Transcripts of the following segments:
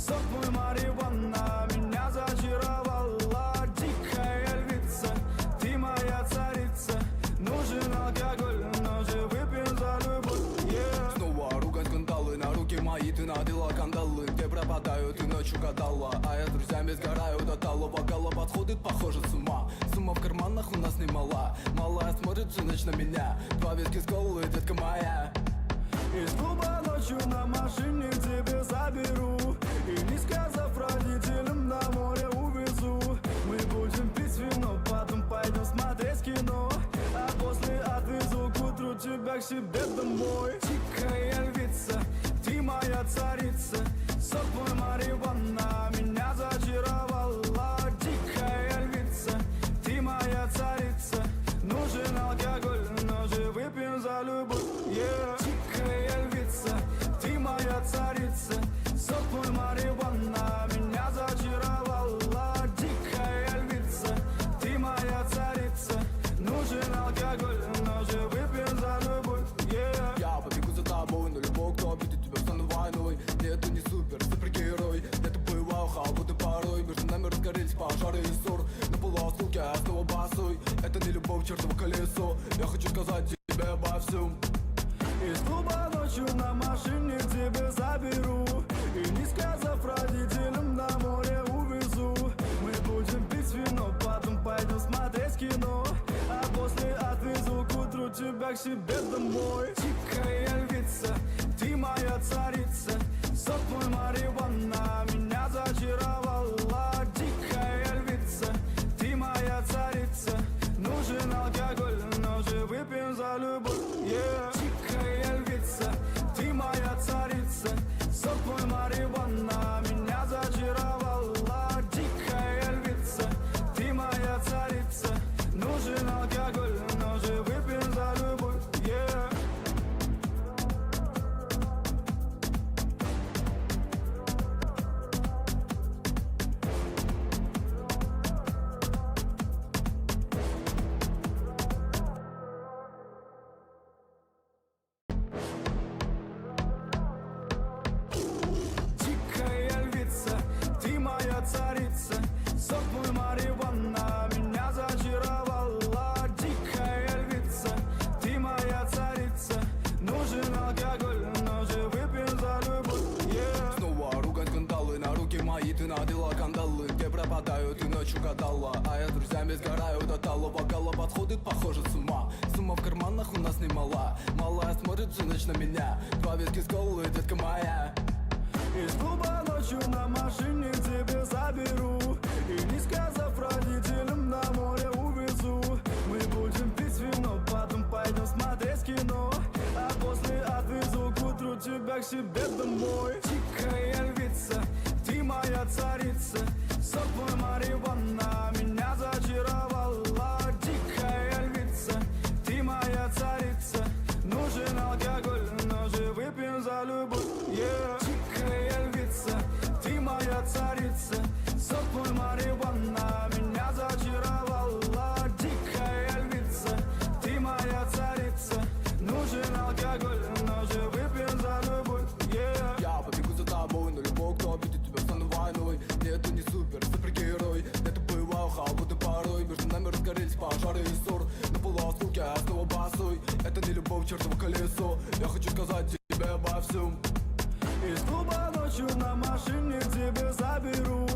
Сок мой марихуана меня зачаровала. Дикая львица, ты моя царица. Нужен алкоголь, но же выпьем за любовь, yeah. Снова ругань скандалы, на руки мои ты надела кандалы. Где пропадаю, ты ночью гадала, а я с друзьями сгораю до талого. Гала подходит, похоже, с ума. Сумма в карманах у нас немала. Малая смотрит всю ночь на меня. 2 виски с колой, детка моя. Из клуба ночью на машине тебе заберу. И не сказав родителям, на море увезу. Мы будем пить вино, потом пойдем смотреть кино. А после отвезу к утру тебя к себе домой. Дикая львица, ты моя царица. Сок мой марихуана меня зачаровала. Дикая львица, ты моя царица. Нужен алкоголь, но же выпьем за любовь, yeah. Дикая львица, ты моя царица. Сок мой марихуана меня зачаровала. Дикая львица, ты моя царица. Нужен алкоголь, но же выпьем за любовь, yeah. Я побегу за тобой, но любой, кто обидит тебя, стану войной. Нет, ты не супергерой. Это боевая халбута порой. Между нами разгорелись пожары и ссор. На полуосколке я снова босой. Это не любовь, чертово колесо. Я хочу сказать тебе обо всем. Из клуба ночью на машине тебе заберу. И не сказав родителям, на море увезу. Мы будем пить вино, потом пойдем смотреть кино. А после отвезу к утру тебя к себе домой. Дикая львица, ты моя царица. Сок мой марихуана меня зачаровала. Дикая львица, ты моя царица. Нужен алкоголь, но же выпьем за любовь, yeah. Дикая львица, ты моя царица. Сок мой марихуана меня зачаровала. Дикая львица, ты моя царица. Нужен алкоголь, но же выпьем за любовь, yeah. Царица, сок мой марихуана меня зачаровала. Дикая львица, ты моя царица. Нужен алкоголь, но же выпьем за любовь, yeah. Снова ругань скандалы, на руки мои ты надела кандалы. Где пропадаю, ты ночью гадала, а я с друзьями сгораю до талого. Гала подходит, похоже, с ума. Сумма в карманах у нас немала. Малая смотрит всю ночь на меня. 2 виски с колой, детка моя. Из клуба ночью на машине тебе заберу. И не сказав родителям, на море увезу. Мы будем пить вино, потом пойдем смотреть кино. А после отвезу к утру тебя к себе домой. Дикая львица, ты моя царица. Сок мой марихуана меня зачаровала. Дикая львица, ты моя царица. Нужен алкоголь, но же выпьем за любовь, yeah. Дикая львица, ты моя царица. Сок мой марихуана меня зачаровала. Дикая львица, ты моя царица. Нужен алкоголь, но же выпьем за любовь, yeah. Я побегу за тобой, но любой, кто обидит тебя, стану войной. Нет, ты не супергерой. Это боевая халбута порой. Между нами разгорелись пожары и ссор. На полуосколке я снова босой. Это не любовь, чертово колесо. Я хочу сказать тебе обо всем. Из клуба ночью на машине тебе заберу.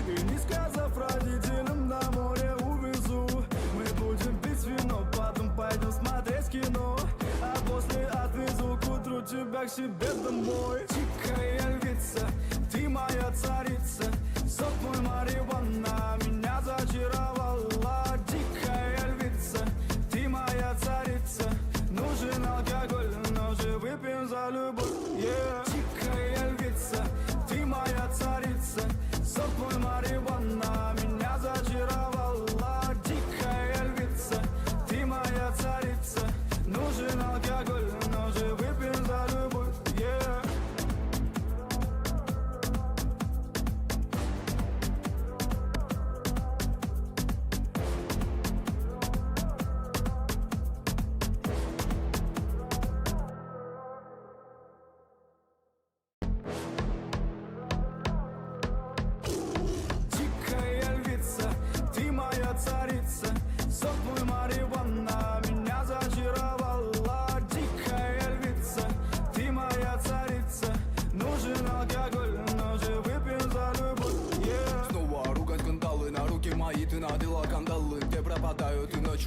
И не сказав родителям, на море увезу. Мы будем пить вино, потом пойдем смотреть кино. А после отвезу к утру тебя к себе домой. Дикая львица, ты моя царица. Сок мой марихуана меня зачаровала. Дикая львица, ты моя царица. Нужен алкоголь, но же выпьем за любовь, yeah. Дикая львица, ты моя царица. Сок мой марихуана меня зачаровала. Дикая львица, ты моя царица. Нужен алкоголь, но же выпьем за любовь, yeah.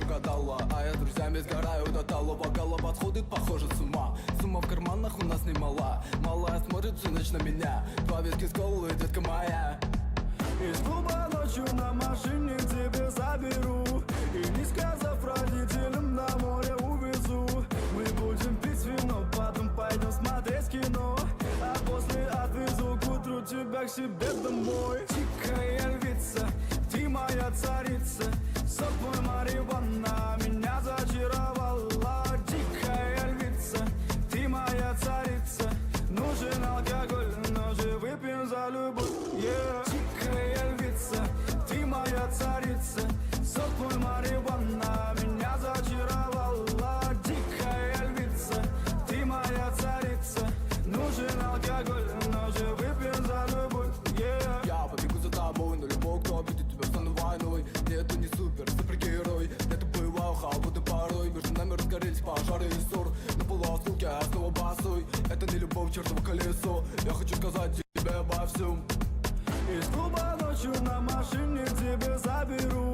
ночь угадала, а я с друзьями сгораю до талого. Голова сходит, похоже, с ума. Сумма в карманах у нас немала. Малая смотрит всю ночь на меня. Два виски с колой, детка моя. Из клуба ночью на машине тебя заберу. И не сказав родителям, на море увезу. Мы будем пить вино, потом пойдем смотреть кино. А после отвезу к утру тебя к себе домой. Дикая львица, ты моя царица. Сок мой марихуана меня зачаровала. Дикая львица, ты моя царица. Нужен алкоголь, но же выпьем за любовь, yeah. Дикая львица, ты моя царица. Сок мой марихуана меня зачаровала. Дикая львица, ты моя царица. Нужен алкоголь, но же выпьем за любовь, yeah. Я побегу за тобой, но любой, кто обидит тебя, стану войной. Нет, ты не супергерой. Это боевая халва, порой между нами разгорелись пожары и ссор. На полуосколке я снова босой. Это не любовь, чертово колесо. Я хочу сказать тебе обо всем. Из клуба ночью на машине тебя заберу.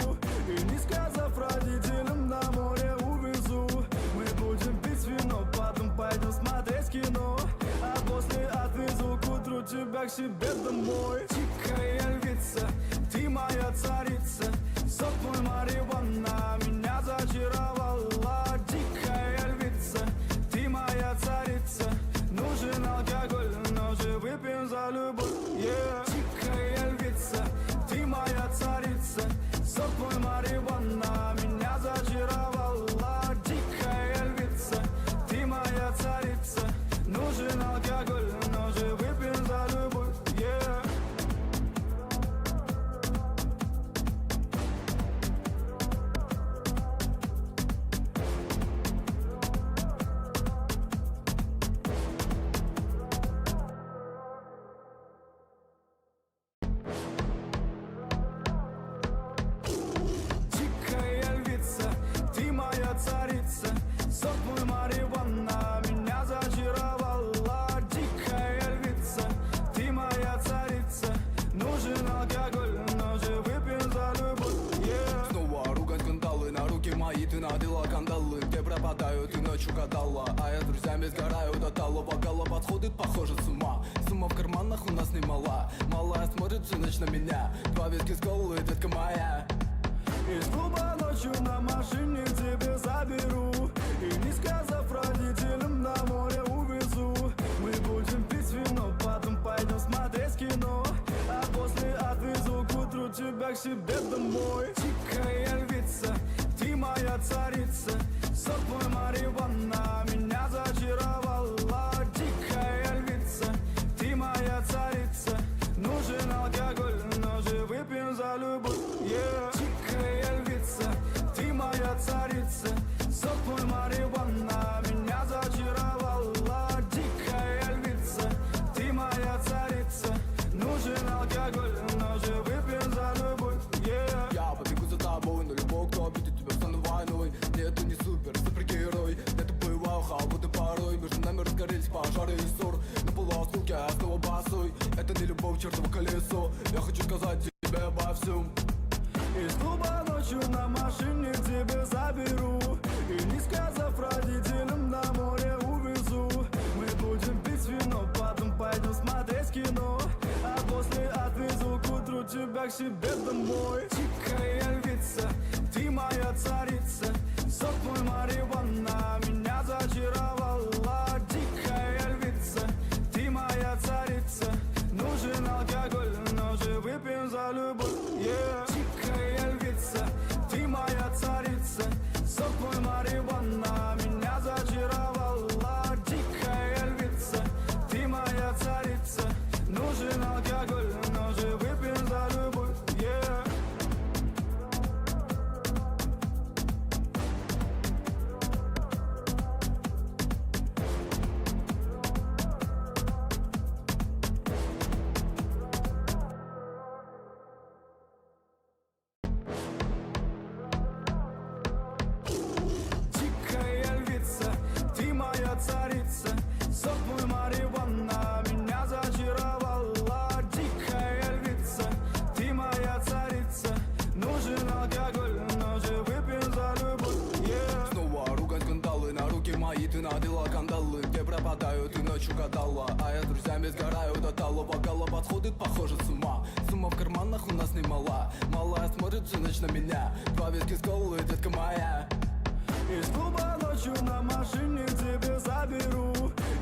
И не сказав родителям, на море увезу. Мы будем пить вино, потом пойдем смотреть кино. А после отвезу к утру тебя к себе домой. Дикая львица, ты моя царица. Сок мой марихуана меня зачаровала. Дикая львица, ты моя царица. Нужен алкоголь, но же выпьем за любовь, yeah. Дикая львица, ты моя царица. Сок мой марихуана меня зачаровала. Дикая львица, ты моя царица. Нужен алкоголь, но же выпьем за любовь, yeah. Дикая львица, ты моя царица. Сок мой марихуана меня зачаровала. Дикая львица, ты моя царица. Нужен алкоголь, но же выпьем за любовь, yeah. Снова ругань, скандалы, на руки мои ты надела кандалы. Где пропадаю, ты ночь угадала, а я с друзьями сгораю до талого. Голова сходит, похоже, с ума. Сумма в карманах у нас немала. Малая смотрит всю ночь на меня. Два виски с колой, детка моя. Из клуба ночью на машине тебя заберу. И не сказав родителям, на море увезу. Мы будем пить вино, потом пойдем смотреть кино. А после отвезу к утру тебя к себе домой. Дикая львица, ты моя царица. Сок мой марихуана меня зачаровала. Дикая львица, ты моя царица. Нужен алкоголь, но же выпьем за любовь, yeah. Дикая львица, ты моя царица. Сок мой марихуана меня зачаровала. Дикая львица, ты моя царица. Нужен алкоголь, но же выпьем за любовь, yeah. Я побегу за тобой, но любой, кто обидит тебя, стану войной. Нет, ты не супергерой. Это боевая халва, порой между нами разгорелись пожары и ссор. На полуосколке я снова босой. Это не любовь, чертово колесо. Я хочу сказать тебе обо всем. Из клуба ночью на машине тебя заберу. И не сказав родителям, на море увезу. Мы будем пить вино, потом пойдем смотреть кино. А после отвезу к утру тебя к себе домой. Дикая львица, ты моя царица. Сок мой марихуана меня зачаровала. Дикая львица, ты моя царица. Нужен алкоголь, но же выпьем за любовь, yeah. Дикая львица, ты моя царица. Сок мой марихуана меня зачаровала. Дикая львица, ты моя царица. Нужен алкоголь, но же выпьем за любовь, yeah. надела кандалы. Где пропадаю, ты ночью гадала, а я с друзьями сгораю до талого. Голова сходит, похоже, с ума. Сумма в карманах у нас немала. Малая смотрит всю ночь на меня. Два виски с колой, детка моя. Из клуба ночью на машине тебе заберу.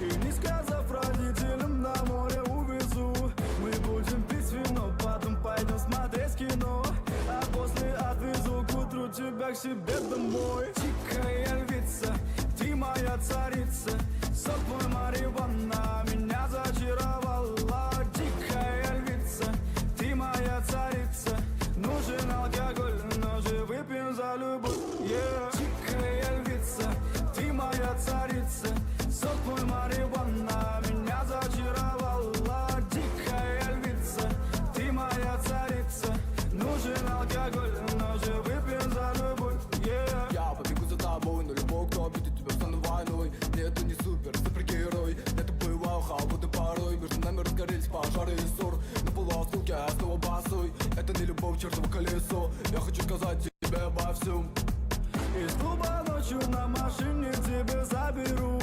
И не сказав родителям, на море увезу. Мы будем пить вино, потом пойдем смотреть кино. А после отвезу к утру тебя к себе домой. Дикая львица, ты моя царица. Сок мой марихуана меня зачаровала. Дикая львица, ты моя царица. Нужен алкоголь, но же выпьем за любовь, yeah. Дикая львица, ты моя царица. Сок мой марихуана меня зачаровала. Дикая львица, ты моя царица. Нужен алкоголь, но же выпьем за любовь, yeah. Я побегу за тобой, но любой, кто обидит тебя, стану войной. Нет, ты не супергерой. Это бывало холодно порой. Между нами разгорелись пожары и ссор. На полуосколке я снова босой. Это не любовь, чертово колесо. Я хочу сказать тебе обо всем. Из клуба ночью на машине тебе заберу.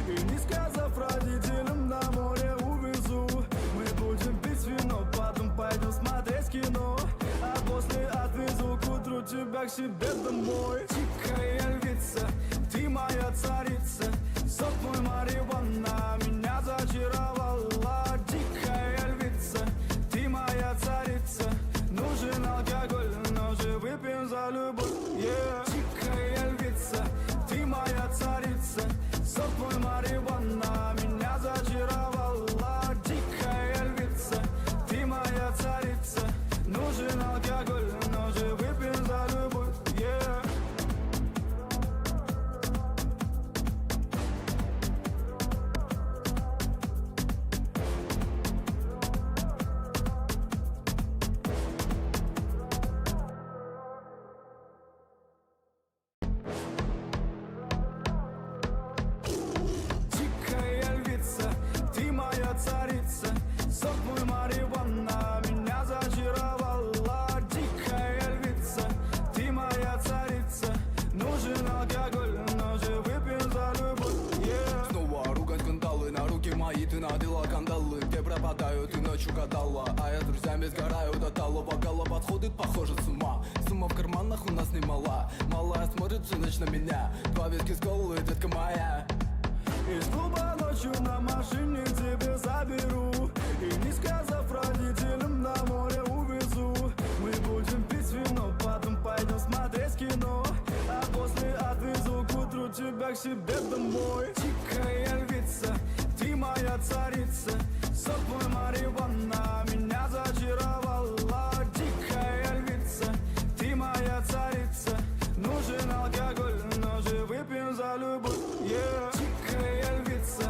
И не сказав родителям, на море увезу. Мы будем пить вино, потом пойдем смотреть кино. А после отвезу к утру тебя к себе домой. Дикая львица, ты моя царица. Сок мой марихуана меня зачаровала. Дикая львица, ты моя царица. Нужен алкоголь, но же выпьем за любовь, yeah. Дикая львица, ты моя царица. Сок мой марихуана меня зачаровала. Дикая львица, ты моя царица. Нужен алкоголь, но же выпьем за любовь, yeah. Дикая львица, ты моя царица. Сок мой марихуана меня зачаровала. Дикая львица, ты моя царица. Нужен алкоголь, но же выпьем за любовь, yeah. Снова ругань, скандалы, на руки мои ты надела кандалы. Где пропадаю, ты ночью гадала, а я с друзьями сгораю до талого. Голова сходит, похоже, с ума. Сумма в карманах у нас немала. Малая смотрит всю ночь на меня. Два виски с колой, детка моя. Из клуба ночью на машине тебе заберу. И не сказав родителям, на море увезу. Мы будем пить вино, потом пойдем смотреть кино. А после отвезу к утру тебя к себе домой. Дикая львица, ты моя царица. Сок мой марихуана меня зачаровала. Дикая львица, ты моя царица. Нужен алкоголь, но же выпьем за любовь, yeah. Дикая львица,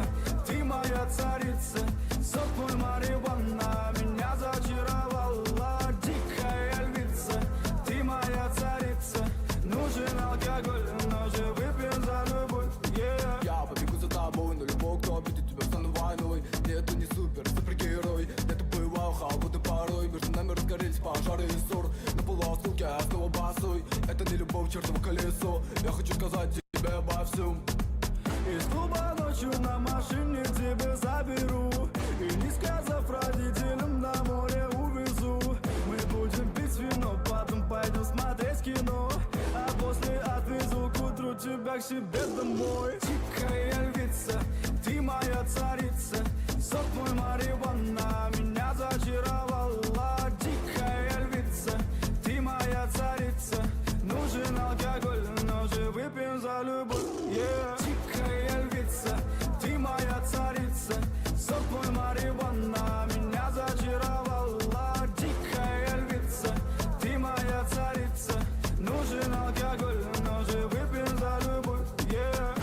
ты моя царица. Сок мой марихуана меня зачаровала. Дикая львица, ты моя царица. Нужен алкоголь, но же выпьем за любовь, yeah. Я побегу за тобой, но любой, кто обидит тебя, стану войной. Нет, ты не супергерой. Это бывало холодно порой. Между нами разгорелись пожары и ссор. На полуосколке я снова босой. Это не любовь, чертово колесо. Я хочу сказать тебе обо всем. Из клуба ночью на машине тебе заберу. И не сказав родителям, на море увезу. Мы будем пить вино, потом пойдем смотреть кино. А после отвезу к утру тебя к себе домой. Дикая львица, ты моя царица. Сок мой марихуана меня зачаровала. Дикая львица, ты моя царица. Нужен алкоголь, но же выпьем за любовь, yeah. Дикая львица, ты моя царица. Сок мой марихуана меня зачаровала. Дикая львица, ты моя царица. Нужен алкоголь, но же выпьем за любовь, yeah.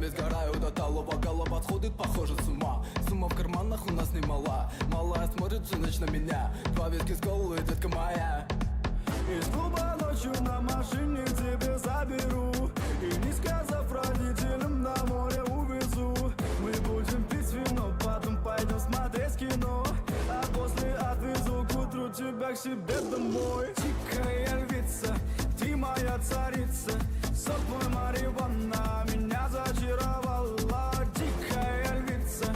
друзьями сгораю до талого. Голова сходит, похоже, с ума. Сумма в карманах у нас немала. Малая смотрит всю ночь на меня. Два виски с колы, детка моя. Из клуба ночью на машине к тебе заберу. И не сказав родителям, на море увезу. Мы будем пить вино, потом пойдем смотреть кино. А после отвезу к утру тебя к себе домой. Тихая львица, ты моя царица. Сок мой марихуана меня зачаровала. Тихая львица,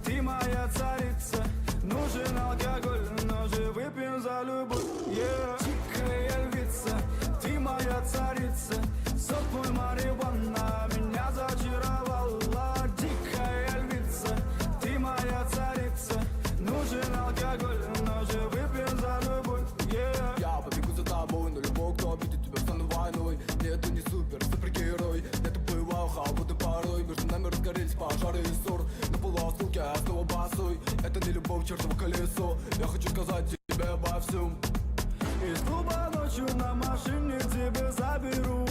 ты моя царица. Нужен алкоголь, но же выпьем за любовь, yeah. Тихая львица, ты моя царица. Сок мой марихуана меня зачаровала. Тихая львица, ты моя царица. Нужен алкоголь, но же выпьем за любовь, yeah. Я побегу за тобой, но любой, кто обидит тебя, стану войной. Нет, ты не супергерой. Это бывал холодный порой. Между нами разгорелись пожары и ссор. На полуосколке я снова босой. Это не любовь, чертово колесо. Я хочу сказать тебе обо всем. Из клуба ночью на машине тебе заберу.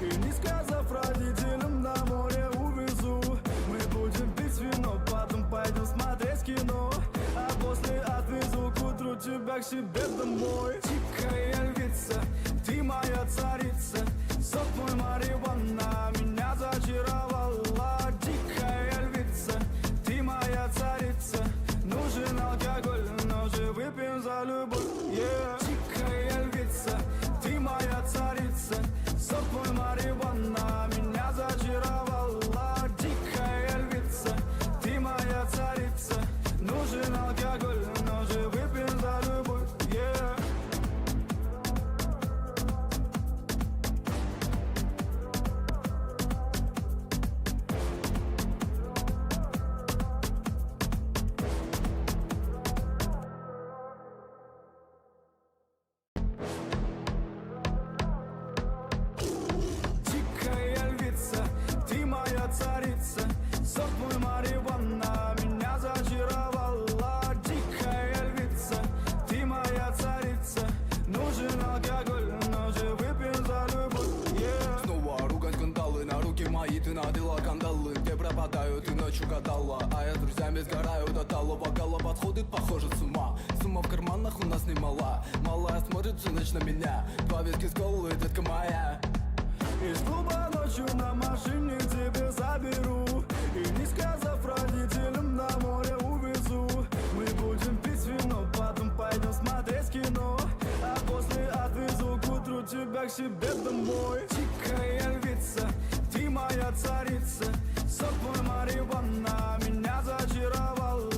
И не сказав родителям, на море увезу. Мы будем пить вино, потом пойдем смотреть кино. А после отвезу к утру тебя к себе домой. Тихая львица, ты моя царица. Сок мой марихуана меня зачаровала. Тихая львица, ты моя царица. Нужен алкоголь, но же выпьем за любовь, yeah. Тихая львица, ты моя царица. Сок мой марихуана меня зачаровала. Тихая львица, ты моя царица. Нужен алкоголь, но же выпьем за любовь, yeah. Тихая львица, ты моя царица. Сок мой марихуана меня зачаровала. Тихая львица, ты моя царица. Нужен алкоголь, но же выпьем за любовь, yeah. Снова ругань, скандалы, на руки мои ты надела кандалы. Где пропадаю, ты ночью гадала. А я с друзьями сгораю до талого. Голова сходит, похоже, с ума. Сумма в карманах у нас немала. Малая смотрит всю ночь на меня. Два виски с колы, детка моя. Из клуба ночью на машине к тебе заберу. И не сказав родителям, на море увезу. Мы будем пить вино, потом пойдем смотреть кино. А после отвезу к утру тебя к себе домой. Тихая львица, ты моя царица. Сок мой марихуана меня зачаровала.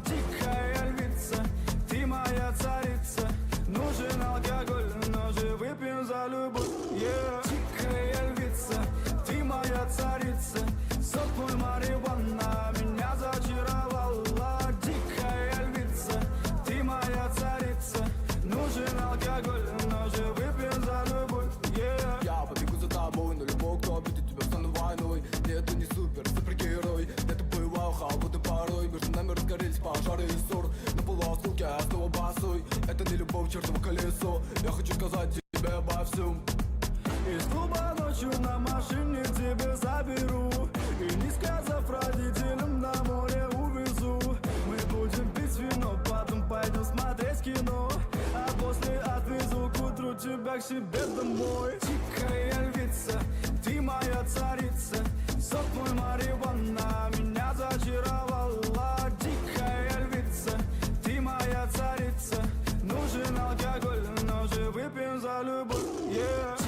Тихая львица, ты моя царица. Нужен алкоголь, но же выпьем за любовь, yeah. Тихая львица, ты моя царица. Сок мой марихуана меня зачаровала. Тихая львица, ты моя царица. Нужен алкоголь, но же выпьем за любовь, yeah. Я побегу за тобой, но любой, кто обидит тебя, стану войной. Нет, ты не супергерой. Это бывал холодный порой. Между нами разгорелись пожары и ссор. На полуосколке я снова босой. Это не любовь, чертово колесо. Я хочу сказать тебе обо всем. Из клуба ночью на машине к тебе заберу. И не сказав родителям, на море увезу. Мы будем пить вино, потом пойдем смотреть кино. А после отвезу к утру тебя к себе домой. Тихая львица, ты моя царица. Сок мой марихуана меня зачаровала. Тихая львица, ты моя царица. Нужен алкоголь, но же выпьем за любовь, yeah.